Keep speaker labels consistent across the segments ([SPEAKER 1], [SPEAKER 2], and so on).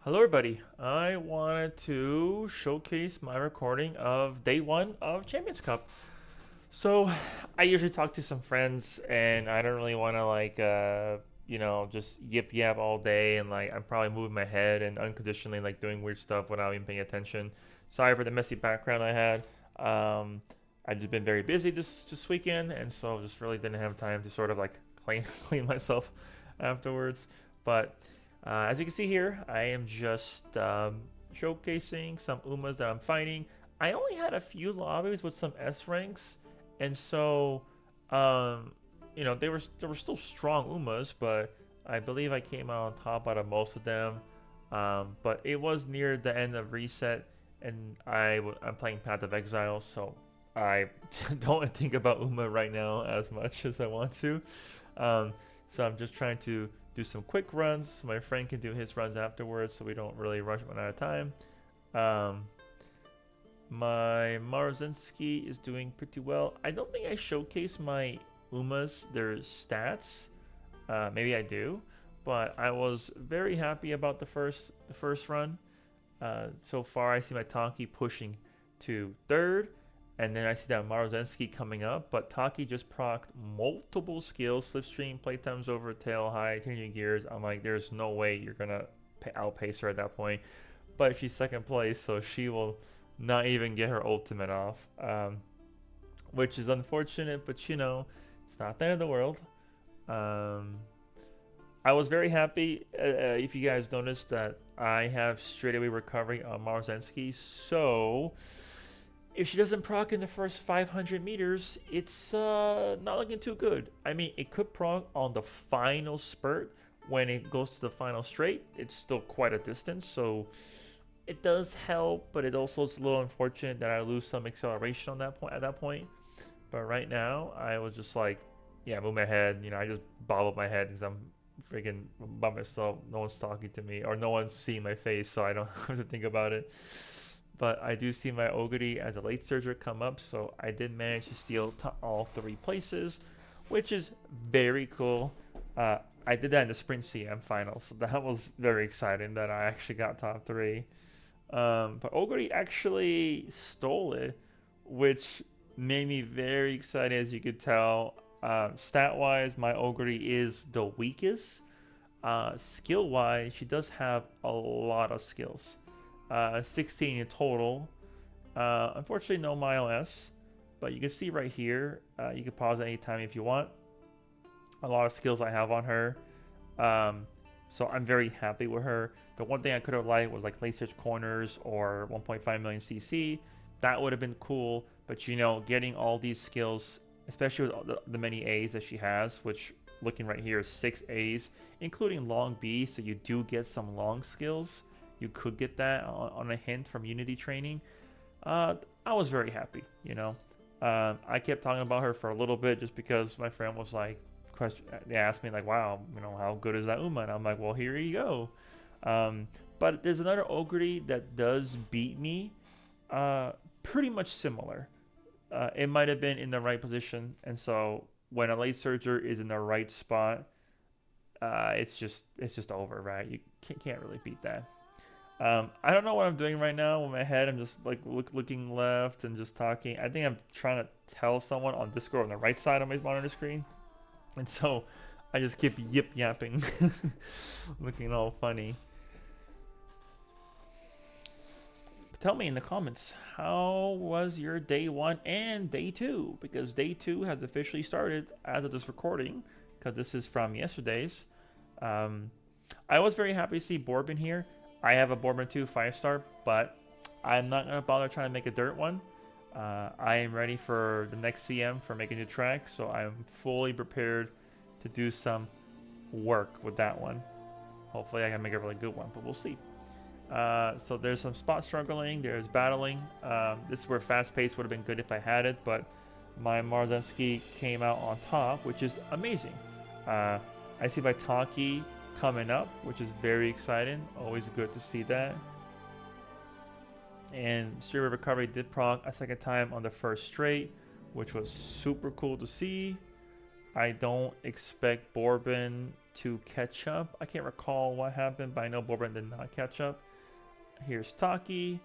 [SPEAKER 1] Hello, everybody. I wanted to showcase my recording of day one of Champions Cup. So, I usually talk to some friends, and I don't really want to just yip yap all day, and I'm probably moving my head and unconditionally doing weird stuff without even paying attention. Sorry for the messy background I had. Um, I've just been very busy this weekend, and so just really didn't have time to sort of clean clean myself afterwards. But as you can see here, I am just showcasing some Umas that I'm fighting. I only had a few lobbies with some S ranks, and so um, they were still strong Umas, but I believe I came out on top out of most of them. But it was near the end of reset, and I'm playing Path of Exile, so I don't think about Uma right now as much as I want to. Um, so I'm just trying to do some quick runs so my friend can do his runs afterwards, so we don't really rush one at a time. Um, my Marzinski is doing pretty well. I don't think I showcase my Umas, their stats. Maybe I do, but I was very happy about the first run. So far, I see my Taiki pushing to third, and then I see that Marozensky coming up. But Taki just procced multiple skills, slipstream, playtimes over, tail high, changing gears. I'm like, there's no way you're gonna outpace her at that point. But she's second place, so she will not even get her ultimate off, which is unfortunate. But it's not the end of the world. Um, I was very happy. If you guys noticed that I have straightaway recovery on Marzensky, so if she doesn't proc in the first 500 meters, it's not looking too good. I mean, it could proc on the final spurt when it goes to the final straight. It's still quite a distance, so it does help, but it also is a little unfortunate that I lose some acceleration on that point at that point. But right now, I was just like, yeah, move my head. I just bobbled my head because I'm freaking by myself. No one's talking to me, or no one's seeing my face, so I don't have to think about it. But I do see my Ogre as a late surger come up, so I did manage to steal all three places, which is very cool. I did that in the Sprint CM final, so that was very exciting that I actually got top three. But Ogre actually stole it, which made me very excited, as you could tell. Stat wise, my Ogre is the weakest. Skill wise, she does have a lot of skills. 16 in total. Unfortunately, no mile S, but you can see right here. You can pause at any time if you want. A lot of skills I have on her. Um, so I'm very happy with her. The one thing I could have liked was late search corners or 1.5 million CC. That would have been cool. But getting all these skills, especially with the many A's that she has, which looking right here is 6 A's, including long B. So you do get some long skills. You could get that on a hint from Unity training. I was very happy. I kept talking about her for a little bit just because my friend was like, they asked me wow, how good is that Uma? And I'm like, well, here you go. But there's another Ogre that does beat me, pretty much similar. It might have been in the right position, and so when a late surger is in the right spot, it's just over, right? You can't really beat that. I don't know what I'm doing right now with my head. I'm just looking left and just talking. I think I'm trying to tell someone on Discord on the right side of my monitor screen, and so I just keep yip yapping, looking all funny. But tell me in the comments, how was your day one and day two? Because day two has officially started as of this recording, because this is from yesterday's. Um, I was very happy to see Borbin here. I have a Bournemouth 2 5-star, but I'm not going to bother trying to make a dirt one. I am ready for the next CM for making a track, so I'm fully prepared to do some work with that one. Hopefully I can make a really good one, but we'll see. So there's some spot struggling, there's battling. This is where fast pace would have been good if I had it, but my Marzeski came out on top, which is amazing. I see my Taki coming up, which is very exciting. Always good to see that. And Stream of Recovery did proc a second time on the first straight, which was super cool to see. I don't expect Borbin to catch up. I can't recall what happened, but I know Borbren did not catch up. Here's Taiki.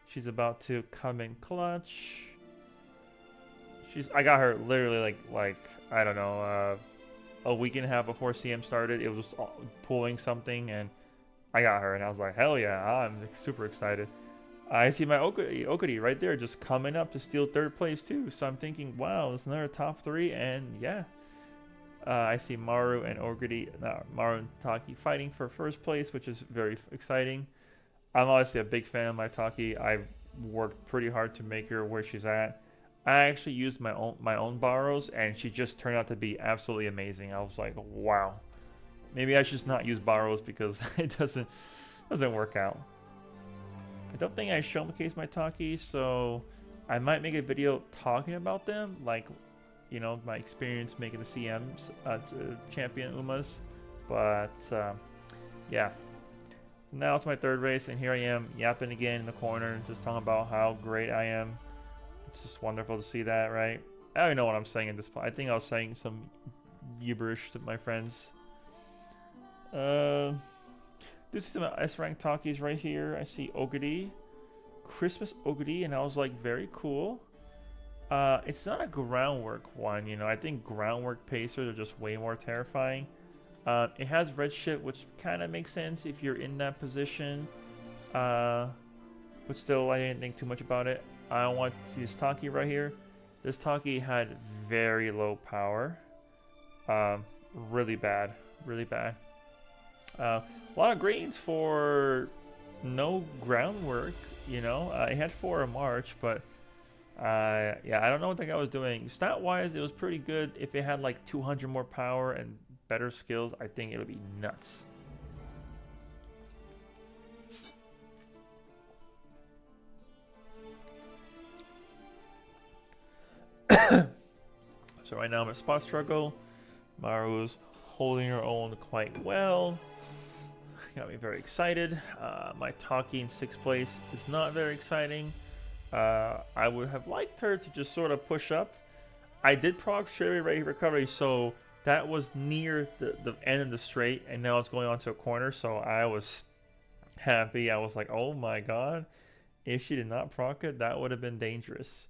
[SPEAKER 1] She's about to come in clutch. I got her literally like I don't know, a week and a half before CM started. It was just pulling something, and I got her, and I was like, hell yeah, I'm super excited. I see my Okuri right there just coming up to steal third place too. So I'm thinking, wow, it's another top 3, and yeah. I see Maru and Maru and Taki fighting for first place, which is very exciting. I'm obviously a big fan of my Taki. I've worked pretty hard to make her where she's at. I actually used my own borrows, and she just turned out to be absolutely amazing. I was like, wow. Maybe I should just not use borrows because it doesn't work out. I don't think I showcase my Taki, so I might make a video talking about them, like, you know, my experience making the CMs champion Umas. But yeah. Now it's my third race, and here I am yapping again in the corner, just talking about how great I am. It's just wonderful to see that, right? I don't even know what I'm saying at this point. I think I was saying some gibberish to my friends. Do see some S-rank talkies right here. I see Oguri, Christmas Oguri, and I was like, very cool. It's not a groundwork one, you know. I think groundwork pacers are just way more terrifying. It has red shit, which kind of makes sense if you're in that position. But still, I didn't think too much about it. I want to see this Taki right here. This Taki had very low power. Really bad. Really bad. A lot of greens for no groundwork, you know. It had 4 in March, but yeah, I don't know what the guy was doing. Stat-wise, it was pretty good. If it had like 200 more power and better skills, I think it would be nuts. So right now I'm at spot struggle. Maru's holding her own quite well. Got me very excited. My Taki in 6th place is not very exciting. I would have liked her to just sort of push up. I did proc straight away recovery, so that was near the end of the straight, and now it's going on to a corner, so I was happy. I was like, oh my god, if she did not proc it, that would have been dangerous.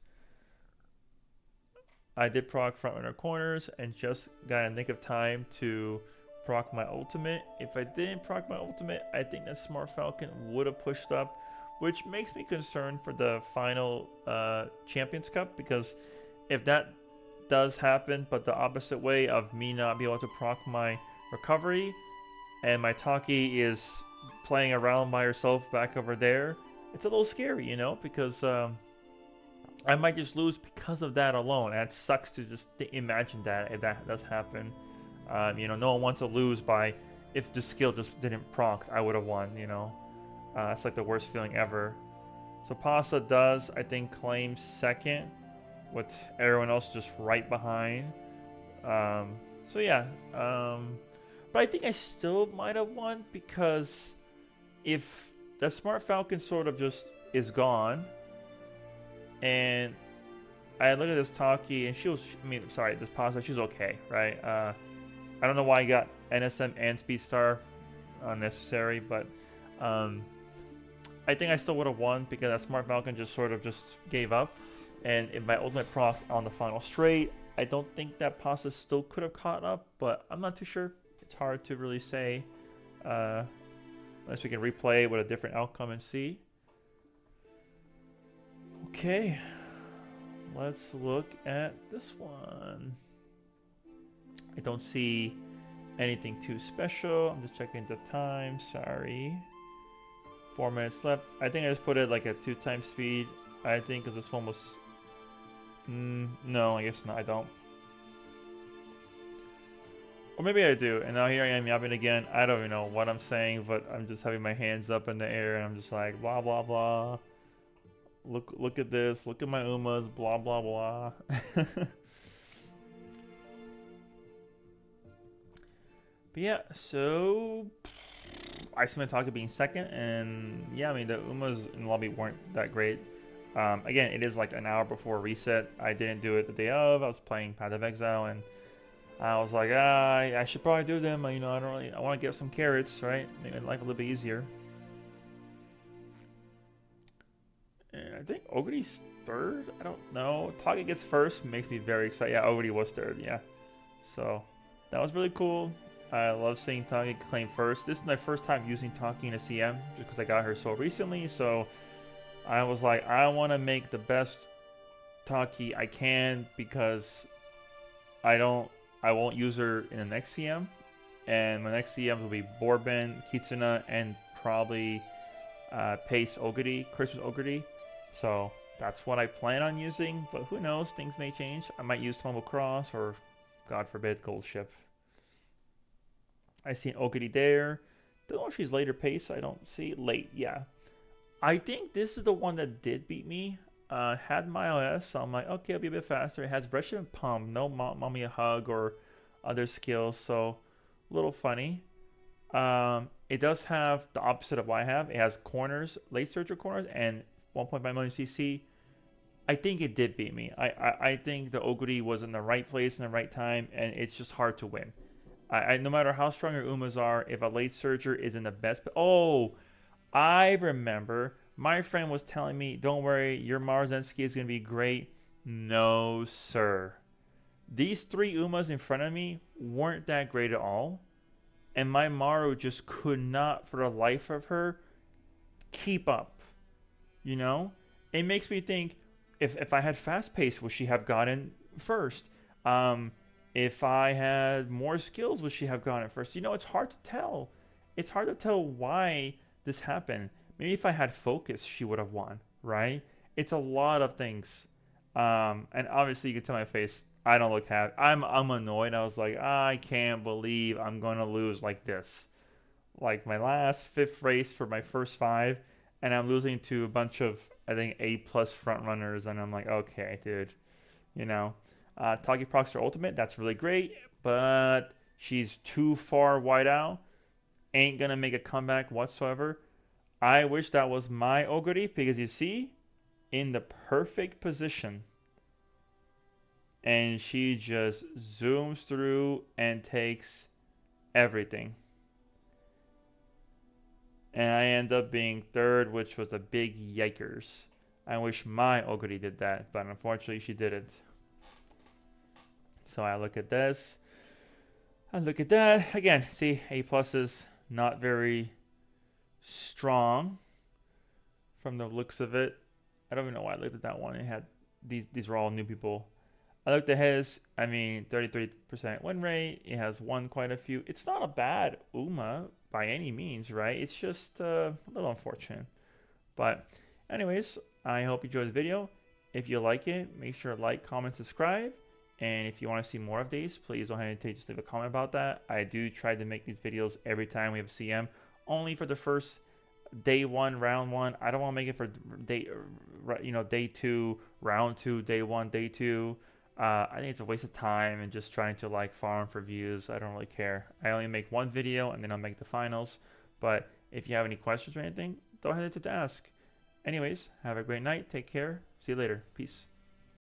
[SPEAKER 1] I did proc front runner corners and just got a nick of time to proc my ultimate. If I didn't proc my ultimate, I think that Smart Falcon would have pushed up, which makes me concerned for the final Champions Cup, because if that does happen, but the opposite way of me not be able to proc my recovery, and my Taki is playing around by herself back over there, it's a little scary, you know, because I might just lose because of that alone. And it sucks to just imagine that if that does happen. You know, no one wants to lose by, if the skill just didn't proc, I would have won, you know. It's like the worst feeling ever. So Pasa does, I think, claim 2nd, with everyone else just right behind. So yeah, but I think I still might have won, because if the Smart Falcon sort of just is gone, and I look at this Taki, and she was, this Pasa, she's okay, right? I don't know why I got NSM and Speed Star unnecessary, but I think I still would have won, because that Smart Falcon just sort of just gave up. And in my ultimate proc on the final straight, I don't think that Pasa still could have caught up, but I'm not too sure. It's hard to really say, unless we can replay with a different outcome and see. Okay, let's look at this one. I don't see anything too special. I'm just checking the time. Sorry. 4 minutes left. I think I just put it like at 2 times speed. I think because this one was... no, I guess not. I don't. Or maybe I do. And now here I am yapping again. I don't even know what I'm saying, but I'm just having my hands up in the air, and I'm just like, blah, blah, blah. Look at this. Look at my Umas. Blah, blah, blah. But yeah, so I see my Taki being 2nd, and yeah, I mean, the Umas in the lobby weren't that great. Again, it is like an hour before reset. I didn't do it the day of. I was playing Path of Exile, and I was like, I should probably do them. You know, I want to get some carrots, right? Make my life a little bit easier. And I think Ogre's third. I don't know. Taiki gets first. Makes me very excited. Yeah, Ogre was third. Yeah. So that was really cool. I love seeing Taiki claim first. This is my first time using Taiki in a CM just because I got her so recently. So I was like, I want to make the best Taiki I can because I don't, I won't use her in the next CM, and my next CMs will be Borben, Kitsuna, and probably Pace Ogre, Christmas Ogre. So that's what I plan on using. But who knows? Things may change. I might use Tumble Cross or, God forbid, Gold Ship. I see an Ogre there. Don't know if she's later pace. I don't see late. Yeah, I think this is the one that did beat me. Had my OS, so I'm like, okay, I'll be a bit faster. It has Russian Pump, no Mommy a Hug or other skills, so a little funny. It does have the opposite of what I have. It has corners, late surger corners, and 1.5 million CC. I think it did beat me. I think the Ogre was in the right place in the right time, and it's just hard to win. No matter how strong your Umas are, if a late surger is in the best. Oh, I remember my friend was telling me, don't worry, your Marzensky is going to be great. No, sir. These three Umas in front of me weren't that great at all. And my Maru just could not, for the life of her, keep up. You know? It makes me think, if I had fast pace, would she have gotten first? If I had more skills, would she have gotten first? You know, it's hard to tell. It's hard to tell why this happened. Maybe if I had focus, she would have won, right? It's a lot of things. And obviously, you can tell my face. I don't look happy. I'm annoyed. I was like, I can't believe I'm gonna lose like this. Like my last fifth race for my first five, and I'm losing to a bunch of I think A plus front runners, and I'm like, okay, dude, you know. Tagi procs her ultimate. That's really great, but she's too far wide out. Ain't gonna make a comeback whatsoever. I wish that was my Ogre because you see, in the perfect position, and she just zooms through and takes everything. And I end up being third, which was a big yikers. I wish my Ogre did that, but unfortunately she didn't. So I look at this. I look at that. Again, see, A plus is not very strong from the looks of it. I don't even know why I looked at that one. It had these were all new people. I looked at his. I mean, 33% win rate. It has won quite a few. It's not a bad Uma by any means, right? It's just a little unfortunate. But anyways, I hope you enjoyed the video. If you like it, make sure to like, comment, subscribe. And if you want to see more of these, please don't hesitate to leave a comment about that. I do try to make these videos every time we have a CM, only for the first day one, round one. I don't want to make it for day two, round two, day one, day two. I think it's a waste of time and just trying to like farm for views. I don't really care. I only make one video and then I'll make the finals. But if you have any questions or anything, don't hesitate to ask. Anyways, have a great night. Take care. See you later. Peace.